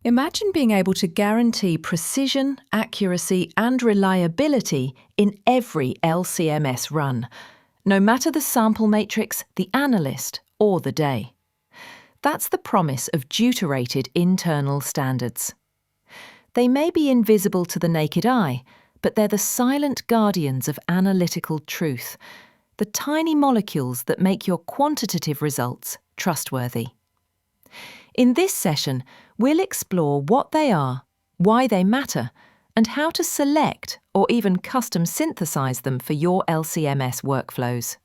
Imagine being able to guarantee precision, accuracy and reliability in every LCMS run, no matter the sample matrix, the analyst or the day. That's the promise of deuterated internal standards. They may be invisible to the naked eye, but they're the silent guardians of analytical truth, the tiny molecules that make your quantitative results trustworthy. In this session, we'll explore what they are, why they matter, and how to select or even custom synthesize them for your LCMS workflows.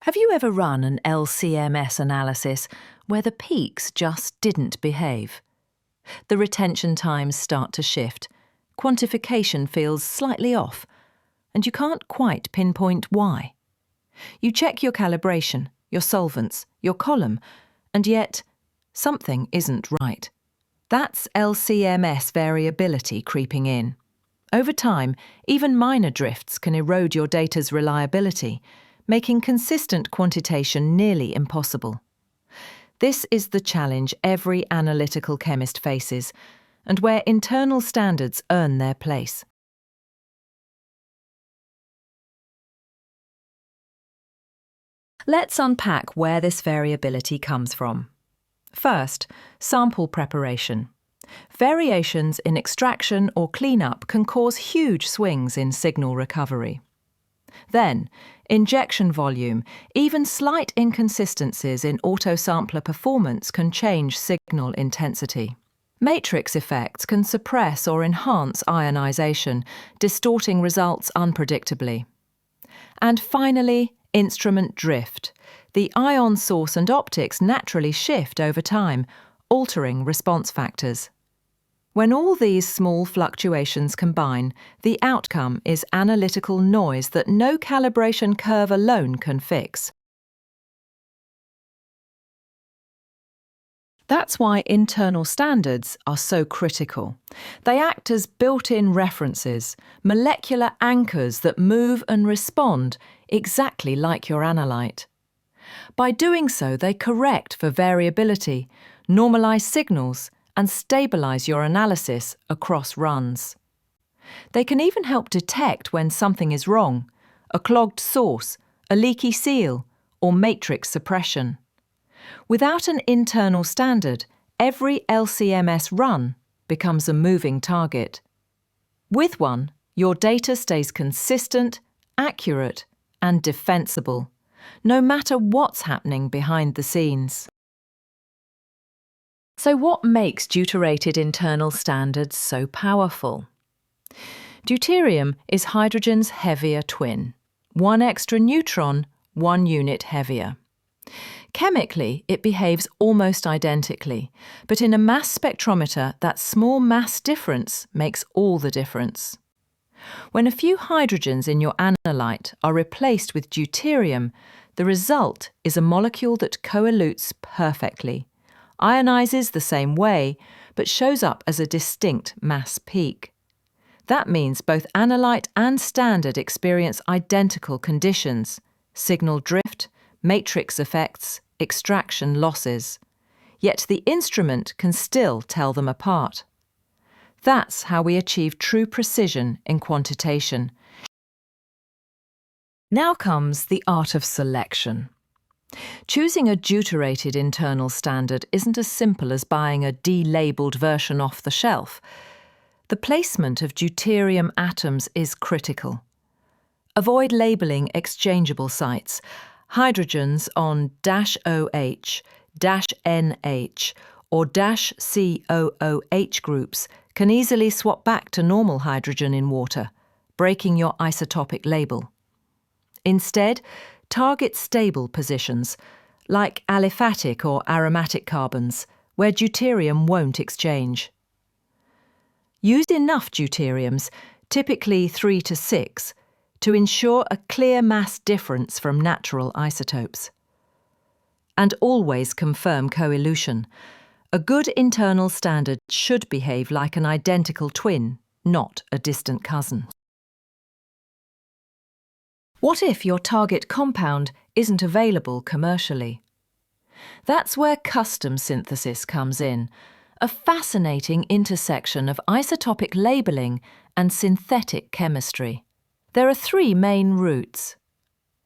Have you ever run an LCMS analysis where the peaks just didn't behave? The retention times start to shift, quantification feels slightly off, and you can't quite pinpoint why. You check your calibration, your solvents, your column, and yet something isn't right. That's LCMS variability creeping in. Over time, even minor drifts can erode your data's reliability, making consistent quantitation nearly impossible. This is the challenge every analytical chemist faces, and where internal standards earn their place. Let's unpack where this variability comes from. First, sample preparation. Variations in extraction or cleanup can cause huge swings in signal recovery. Then, injection volume. Even slight inconsistencies in autosampler performance can change signal intensity. Matrix effects can suppress or enhance ionization, distorting results unpredictably. And finally, instrument drift. The ion source and optics naturally shift over time, altering response factors. When all these small fluctuations combine, the outcome is analytical noise that no calibration curve alone can fix. That's why internal standards are so critical. They act as built-in references, molecular anchors that move and respond exactly like your analyte. By doing so, they correct for variability, normalize signals, and stabilize your analysis across runs. They can even help detect when something is wrong, a clogged source, a leaky seal, or matrix suppression. Without an internal standard, every LCMS run becomes a moving target. With one, your data stays consistent, accurate, and defensible, no matter what's happening behind the scenes. So what makes deuterated internal standards so powerful? Deuterium is hydrogen's heavier twin. One extra neutron, 1 unit heavier. Chemically, it behaves almost identically, but in a mass spectrometer, that small mass difference makes all the difference. When a few hydrogens in your analyte are replaced with deuterium, the result is a molecule that co-elutes perfectly, ionizes the same way, but shows up as a distinct mass peak. That means both analyte and standard experience identical conditions: signal drift, matrix effects, extraction losses. Yet the instrument can still tell them apart. That's how we achieve true precision in quantitation. Now comes the art of selection. Choosing a deuterated internal standard isn't as simple as buying a delabeled version off the shelf. The placement of deuterium atoms is critical. Avoid labeling exchangeable sites. Hydrogens on -OH, -NH, or -COOH groups can easily swap back to normal hydrogen in water, breaking your isotopic label. Instead, target stable positions, like aliphatic or aromatic carbons, where deuterium won't exchange. Use enough deuteriums, typically 3 to 6, to ensure a clear mass difference from natural isotopes. And always confirm co-elution. A good internal standard should behave like an identical twin, not a distant cousin. What if your target compound isn't available commercially? That's where custom synthesis comes in, a fascinating intersection of isotopic labeling and synthetic chemistry. There are three main routes.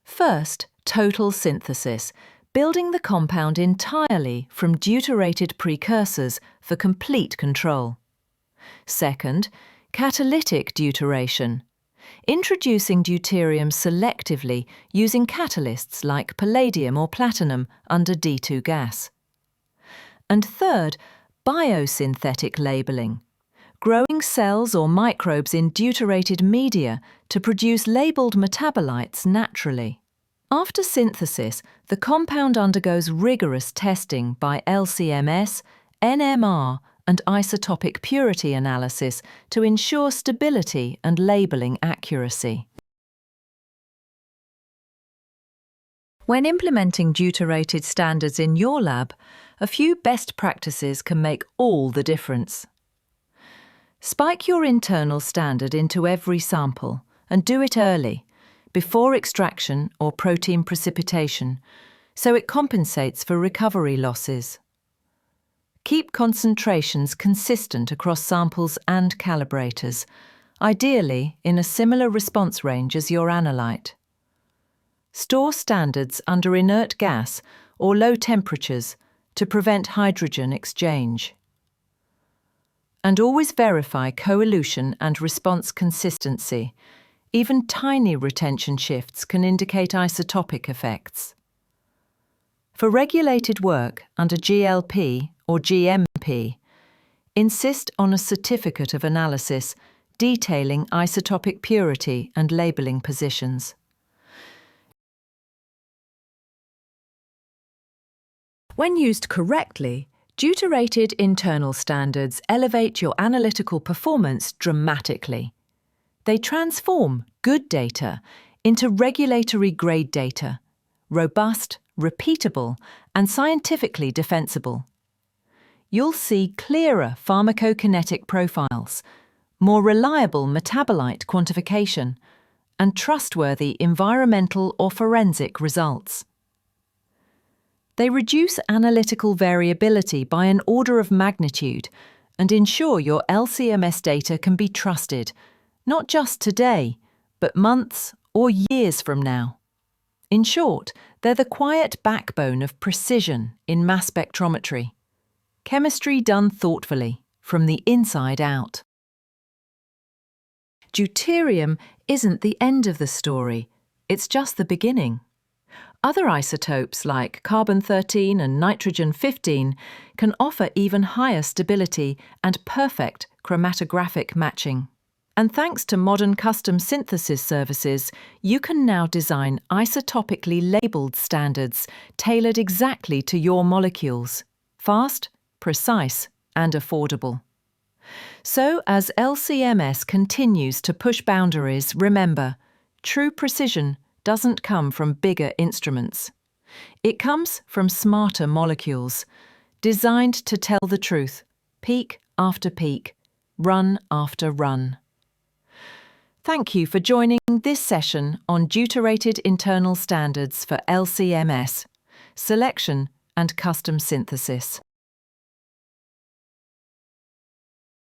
First, total synthesis, building the compound entirely from deuterated precursors for complete control. Second, catalytic deuteration, introducing deuterium selectively using catalysts like palladium or platinum under D2 gas. And third, biosynthetic labeling, growing cells or microbes in deuterated media to produce labeled metabolites naturally. After synthesis, the compound undergoes rigorous testing by LC-MS, NMR, and isotopic purity analysis to ensure stability and labeling accuracy. When implementing deuterated standards in your lab, a few best practices can make all the difference. Spike your internal standard into every sample and do it early, before extraction or protein precipitation, so it compensates for recovery losses. Keep concentrations consistent across samples and calibrators, ideally in a similar response range as your analyte. Store standards under inert gas or low temperatures to prevent hydrogen exchange. And always verify co-elution and response consistency. Even tiny retention shifts can indicate isotopic effects. For regulated work under GLP or GMP, insist on a certificate of analysis detailing isotopic purity and labeling positions. When used correctly, deuterated internal standards elevate your analytical performance dramatically. They transform good data into regulatory-grade data, robust, repeatable, and scientifically defensible. You'll see clearer pharmacokinetic profiles, more reliable metabolite quantification, and trustworthy environmental or forensic results. They reduce analytical variability by an order of magnitude and ensure your LC-MS data can be trusted, not just today, but months or years from now. In short, they're the quiet backbone of precision in mass spectrometry. Chemistry done thoughtfully, from the inside out. Deuterium isn't the end of the story, it's just the beginning. Other isotopes like carbon-13 and nitrogen-15 can offer even higher stability and perfect chromatographic matching. And thanks to modern custom synthesis services, you can now design isotopically labeled standards tailored exactly to your molecules. Fast, precise, and affordable. So as LC-MS continues to push boundaries, remember, true precision doesn't come from bigger instruments. It comes from smarter molecules, designed to tell the truth, peak after peak, run after run. Thank you for joining this session on deuterated internal standards for LC-MS, selection and custom synthesis.